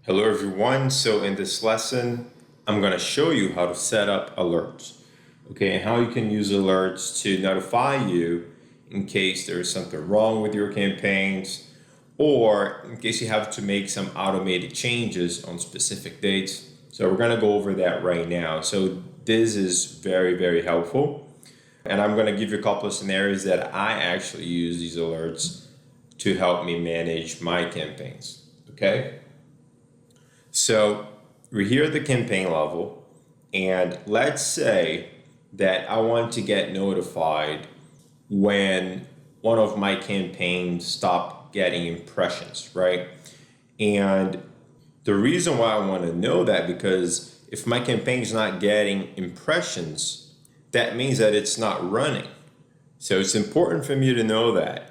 Hello everyone. So in this lesson, I'm going to show you how to set up alerts. Okay, and how you can use alerts to notify you in case there is something wrong with your campaigns or in case you have to make some automated changes on specific dates. So we're going to go over that right now. So this is very, very helpful. And I'm going to give you a couple of scenarios that I actually use these alerts to help me manage my campaigns. Okay. So we're here at the campaign level, and let's say that I want to get notified when one of my campaigns stop getting impressions, right? And the reason why I want to know that because if my campaign is not getting impressions, that means that it's not running. So it's important for me to know that.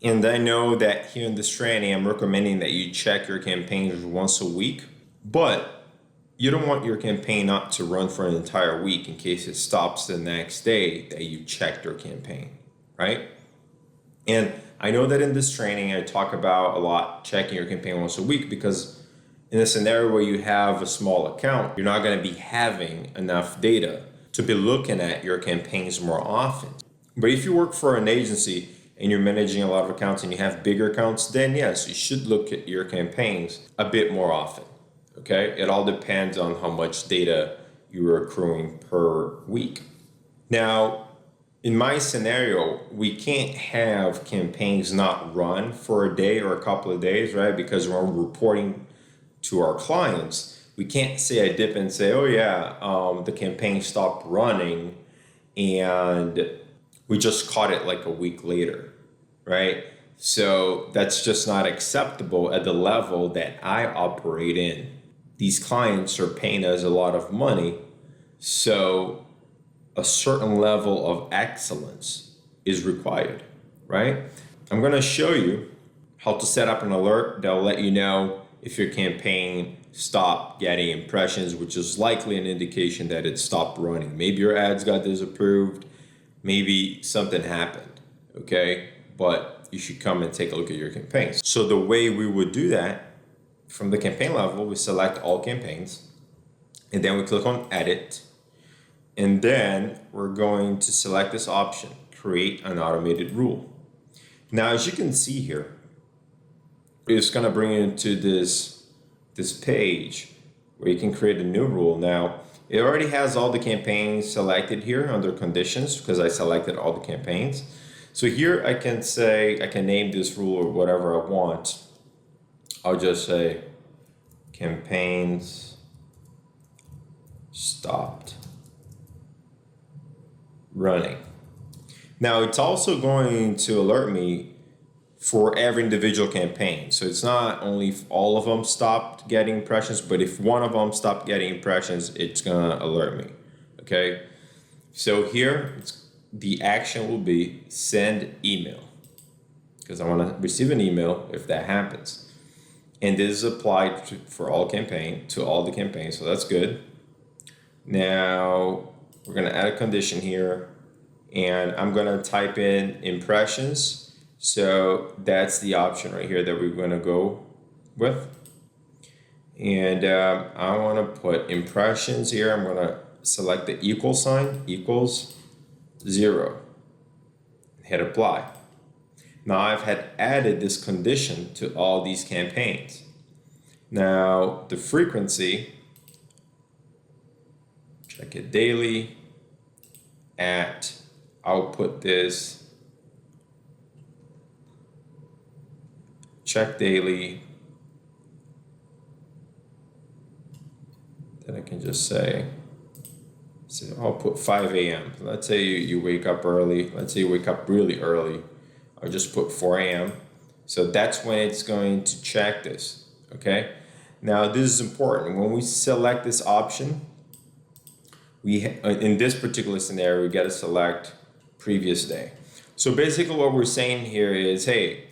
And I know that here in this training, I'm recommending that you check your campaigns once a week, but you don't want your campaign not to run for an entire week in case it stops the next day that you checked your campaign, right? And I know that in this training, I talk about a lot checking your campaign once a week because in a scenario where you have a small account, you're not going to be having enough data to be looking at your campaigns more often. But if you work for an agency and you're managing a lot of accounts and you have bigger accounts, then yes, you should look at your campaigns a bit more often. Okay? It all depends on how much data you are accruing per week. Now, in my scenario, we can't have campaigns not run for a day or a couple of days, right? Because when we're reporting to our clients, we can't say a dip and say, oh yeah, the campaign stopped running and we just caught it like a week later, right? So that's just not acceptable at the level that I operate in. These clients are paying us a lot of money, so a certain level of excellence is required, right? I'm going to show you how to set up an alert that'll let you know if your campaign stopped getting impressions, which is likely an indication that it stopped running. Maybe your ads got disapproved, maybe something happened, okay? But you should come and take a look at your campaigns. So the way we would do that, from the campaign level, we select all campaigns, and then we click on edit, and then we're going to select this option, create an automated rule. Now, as you can see here, it's going to bring you into this page where you can create a new rule. Now, it already has all the campaigns selected here under conditions because I selected all the campaigns. So here I can say, I can name this rule or whatever I want. I'll just say campaigns stopped running. Now it's also going to alert me for every individual campaign. So it's not only if all of them stopped getting impressions, but if one of them stopped getting impressions, it's gonna alert me, okay? So here, the action will be send email, because I wanna receive an email if that happens. And this is applied for all to all the campaigns, so that's good. Now, we're gonna add a condition here, and I'm gonna type in impressions. So that's the option right here that we're gonna go with. And I wanna put impressions here. I'm gonna select the equal sign, equals 0. Hit apply. Now I've had added this condition to all these campaigns. Now the frequency, check it daily I'll put this check daily. Then I can just say, so I'll put 5 a.m. Let's say you wake up early. Let's say you wake up really early. I'll just put 4 a.m. So that's when it's going to check this, okay? Now this is important. When we select this option, in this particular scenario, we got to select previous day. So basically what we're saying here is, hey,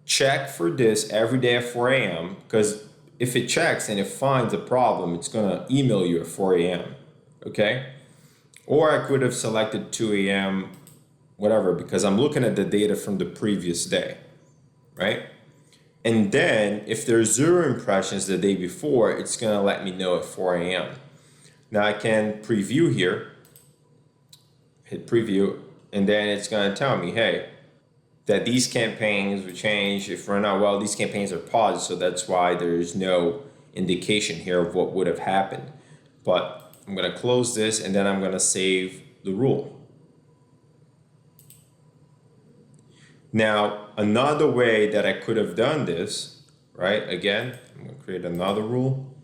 check for this every day at 4 a.m. because if it checks and it finds a problem, it's gonna email you at 4 a.m. Okay? Or I could have selected 2 a.m., whatever, because I'm looking at the data from the previous day, right? And then if there's 0 impressions the day before, it's gonna let me know at 4 a.m. Now I can preview here, hit preview, and then it's gonna tell me, hey, that these campaigns will change. If run out, well, these campaigns are paused, so that's why there's no indication here of what would have happened. But I'm gonna close this and then I'm gonna save the rule. Now, another way that I could have done this, right? Again, I'm gonna create another rule,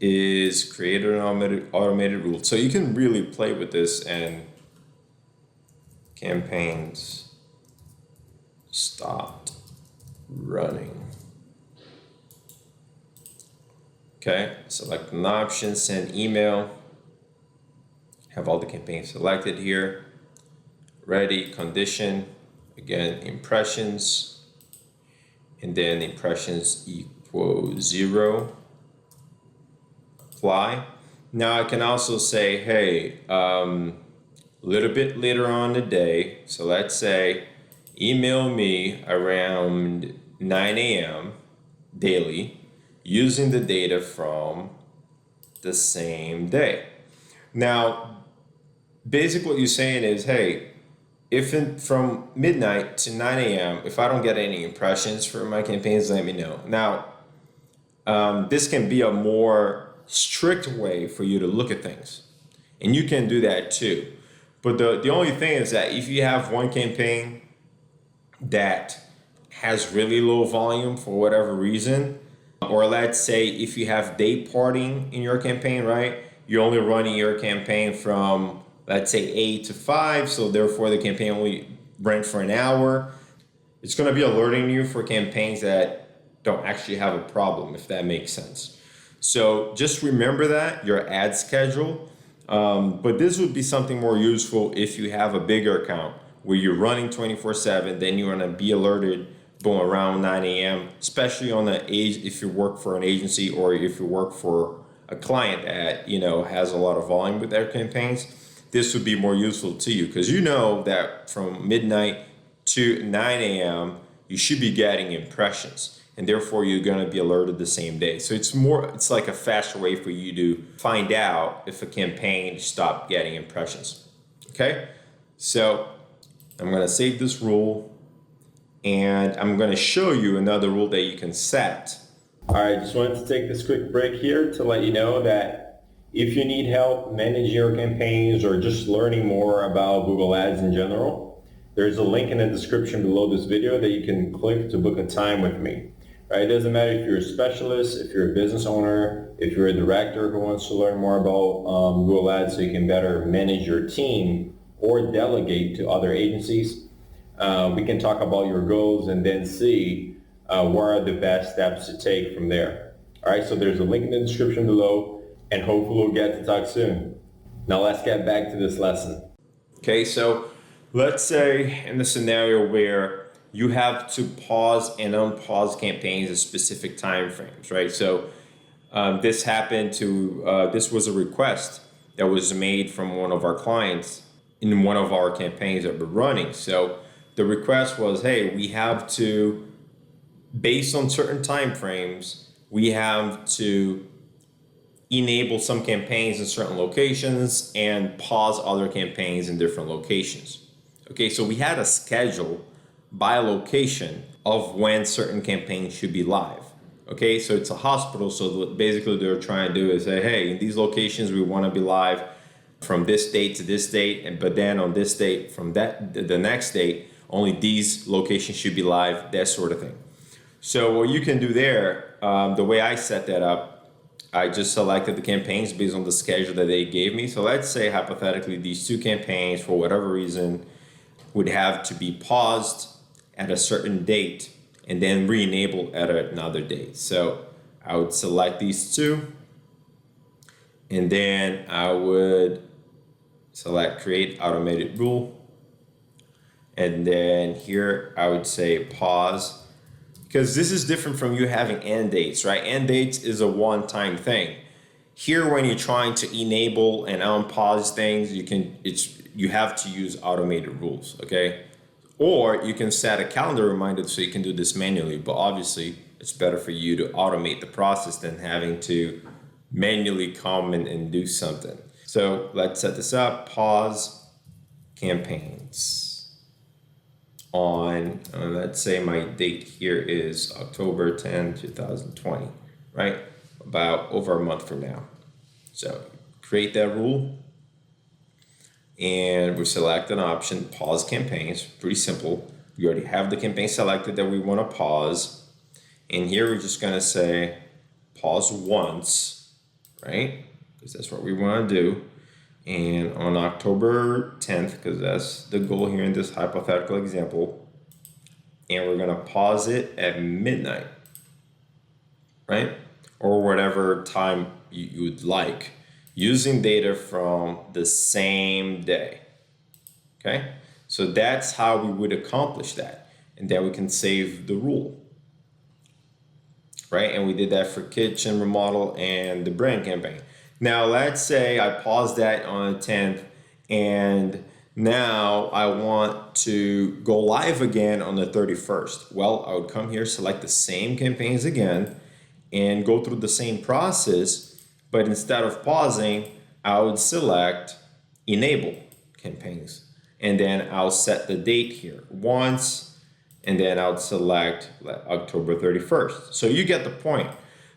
is create an automated rule. So you can really play with this and campaigns stopped running. Okay, select an option, send email, have all the campaigns selected here, ready, condition, again, impressions, and then impressions equals 0, apply. Now I can also say, hey, a little bit later on the day, so let's say email me around 9 a.m. daily using the data from the same day. Now, basically what you're saying is, hey, from midnight to 9 a.m., if I don't get any impressions for my campaigns, let me know. Now, this can be a more strict way for you to look at things. And you can do that too. But the only thing is that if you have one campaign that has really low volume for whatever reason, or let's say if you have day parting in your campaign, right? You're only running your campaign from, let's say 8 to 5, so therefore the campaign only ran for an hour. It's gonna be alerting you for campaigns that don't actually have a problem, if that makes sense. So just remember that, your ad schedule. But this would be something more useful if you have a bigger account where you're running 24/7, then you're gonna be alerted going around 9 a.m., especially on the age, if you work for an agency or if you work for a client that, has a lot of volume with their campaigns. This would be more useful to you because you know that from midnight to 9 a.m., you should be getting impressions and therefore you're going to be alerted the same day. So it's like a faster way for you to find out if a campaign stopped getting impressions. Okay, so I'm going to save this rule and I'm going to show you another rule that you can set. All right, just wanted to take this quick break here to let you know that if you need help managing your campaigns or just learning more about Google Ads in general, there's a link in the description below this video that you can click to book a time with me. Right? It doesn't matter if you're a specialist, if you're a business owner, if you're a director who wants to learn more about Google Ads so you can better manage your team or delegate to other agencies. We can talk about your goals and then see what are the best steps to take from there. All right, so there's a link in the description below and hopefully we'll get to talk soon. Now let's get back to this lesson. Okay, so let's say in the scenario where you have to pause and unpause campaigns at specific time frames, right? So this was a request that was made from one of our clients in one of our campaigns that we're running. So the request was, hey, we have to, based on certain time frames, we have to enable some campaigns in certain locations and pause other campaigns in different locations. Okay, so we had a schedule by location of when certain campaigns should be live. Okay, so it's a hospital, so basically what they're trying to do is say, hey, in these locations we want to be live from this date to this date, but then on this date from the next date, only these locations should be live, that sort of thing. So what you can do there, the way I set that up, I just selected the campaigns based on the schedule that they gave me. So let's say hypothetically these two campaigns for whatever reason would have to be paused at a certain date and then re-enabled at another date. So I would select these two and then I would select create automated rule. And then here I would say pause, because this is different from you having end dates, right? End dates is a one-time thing. Here, when you're trying to enable and unpause things, you have to use automated rules, okay? Or you can set a calendar reminder so you can do this manually, but obviously It's better for you to automate the process than having to manually come and do something. So let's set this up. Pause campaigns on, let's say my date here is October 10, 2020, right? About over a month from now. So create that rule and we select an option, pause campaigns. Pretty simple. We already have the campaign selected that we want to pause. And here we're just going to say pause once, right? Because that's what we want to do. And on October 10th, because that's the goal here in this hypothetical example, and we're going to pause it at midnight, right? Or whatever time you would like, using data from the same day, okay? So that's how we would accomplish that. And then we can save the rule, right? And we did that for kitchen remodel and the brand campaign. Now, let's say I paused that on the 10th and now I want to go live again on the 31st. Well, I would come here, select the same campaigns again and go through the same process, but instead of pausing, I would select enable campaigns. And then I'll set the date here once, and then I'll select October 31st. So you get the point.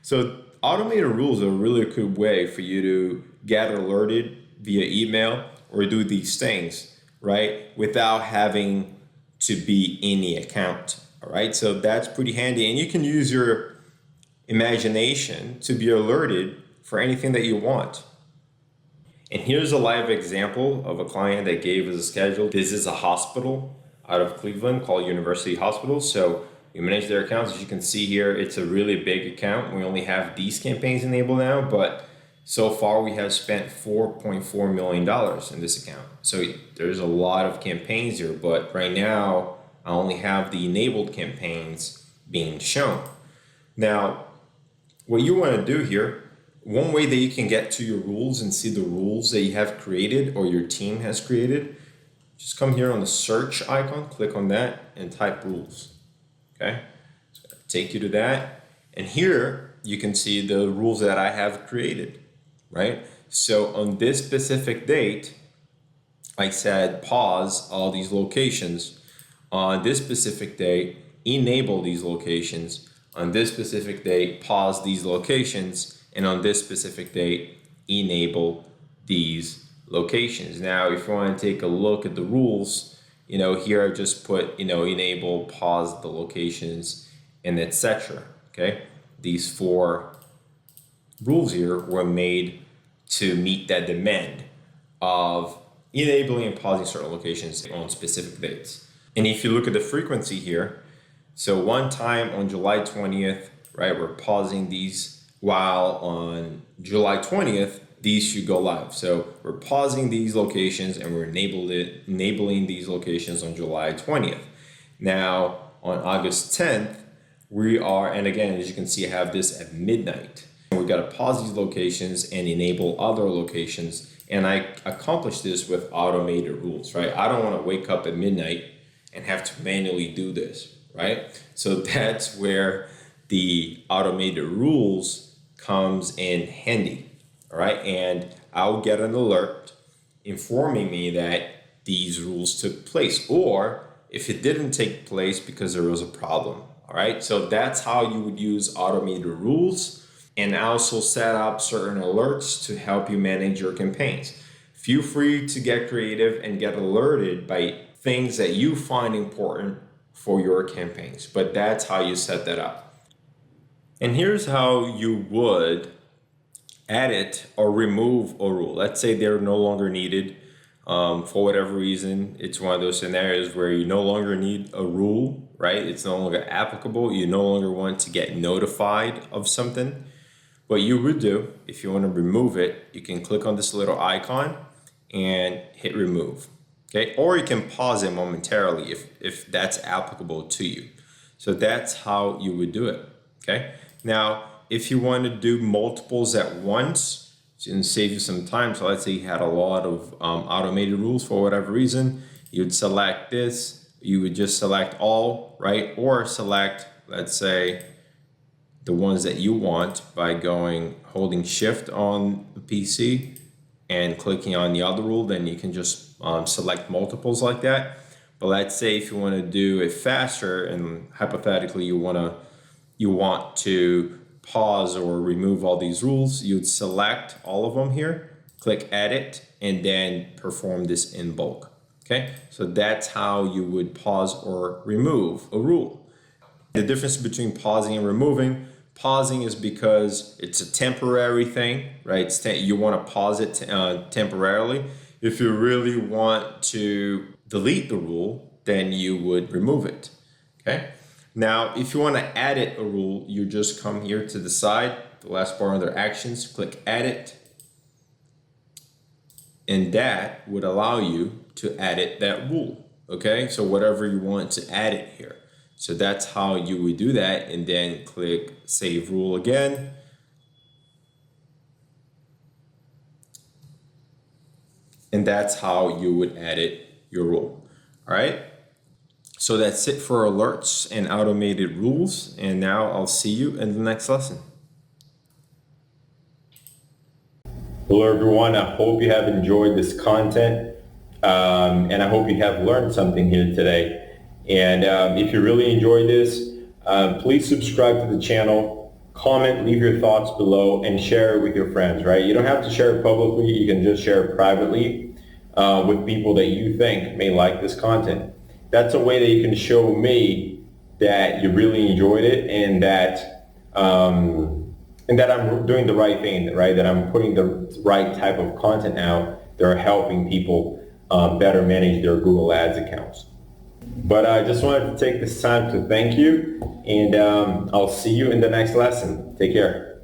So automated rules are a really good way for you to get alerted via email or do these things, right? Without having to be in the account, all right? So that's pretty handy. And you can use your imagination to be alerted for anything that you want. And here's a live example of a client that gave us a schedule. This is a hospital out of Cleveland called University Hospital. So we manage their accounts. As you can see here, it's a really big account. We only have these campaigns enabled now, but so far we have spent $4.4 million in this account. So there's a lot of campaigns here, but right now I only have the enabled campaigns being shown. Now, what you want to do here, one way that you can get to your rules and see the rules that you have created or your team has created, just come here on the search icon, click on that and type rules. Okay, it's going to take you to that. And here you can see the rules that I have created, right? So on this specific date, I said pause all these locations. On this specific date, enable these locations. On this specific date, pause these locations. And on this specific date, enable these locations. Now, if you want to take a look at the rules, here I just put, enable, pause the locations, and etc. Okay, these 4 rules here were made to meet that demand of enabling and pausing certain locations on specific dates. And if you look at the frequency here, so one time on July 20th, right, we're pausing these, while on July 20th, these should go live. So we're pausing these locations and we're enabling these locations on July 20th. Now on August 10th, we are, and again, as you can see, I have this at midnight. We've got to pause these locations and enable other locations. And I accomplish this with automated rules, right? I don't want to wake up at midnight and have to manually do this, right? So that's where the automated rules comes in handy, all right? And I'll get an alert informing me that these rules took place, or if it didn't take place because there was a problem, all right? So that's how you would use automated rules, and also set up certain alerts to help you manage your campaigns. Feel free to get creative and get alerted by things that you find important for your campaigns, but that's how you set that up. And here's how you would edit or remove a rule. Let's say they're no longer needed for whatever reason. It's one of those scenarios where you no longer need a rule, right? It's no longer applicable. You no longer want to get notified of something. What you would do, if you want to remove it, you can click on this little icon and hit remove, okay? Or you can pause it momentarily if that's applicable to you. So that's how you would do it, okay? Now, if you want to do multiples at once, it's going to save you some time. So let's say you had a lot of automated rules for whatever reason, you'd select this, you would just select all, right? Or select, let's say, the ones that you want by holding shift on the PC and clicking on the other rule. Then you can just select multiples like that. But let's say if you want to do it faster, and hypothetically you want to pause or remove all these rules, you'd select all of them here, click edit, and then perform this in bulk. Okay, so that's how you would pause or remove a rule. The difference between pausing and removing: pausing is because it's a temporary thing, right? You want to pause it temporarily. If you really want to delete the rule, then you would remove it. Okay. Now, if you want to edit a rule, you just come here to the side, the last bar under actions, click edit, and that would allow you to edit that rule. Okay, so whatever you want to edit here. So that's how you would do that, and then click save rule again. And that's how you would edit your rule. All right. So that's it for alerts and automated rules. And now I'll see you in the next lesson. Hello everyone, I hope you have enjoyed this content and I hope you have learned something here today. And if you really enjoyed this, please subscribe to the channel, comment, leave your thoughts below, and share it with your friends, right? You don't have to share it publicly, you can just share it privately with people that you think may like this content. That's a way that you can show me that you really enjoyed it, and that I'm doing the right thing, right? That I'm putting the right type of content out that are helping people better manage their Google Ads accounts. But I just wanted to take this time to thank you, and I'll see you in the next lesson. Take care.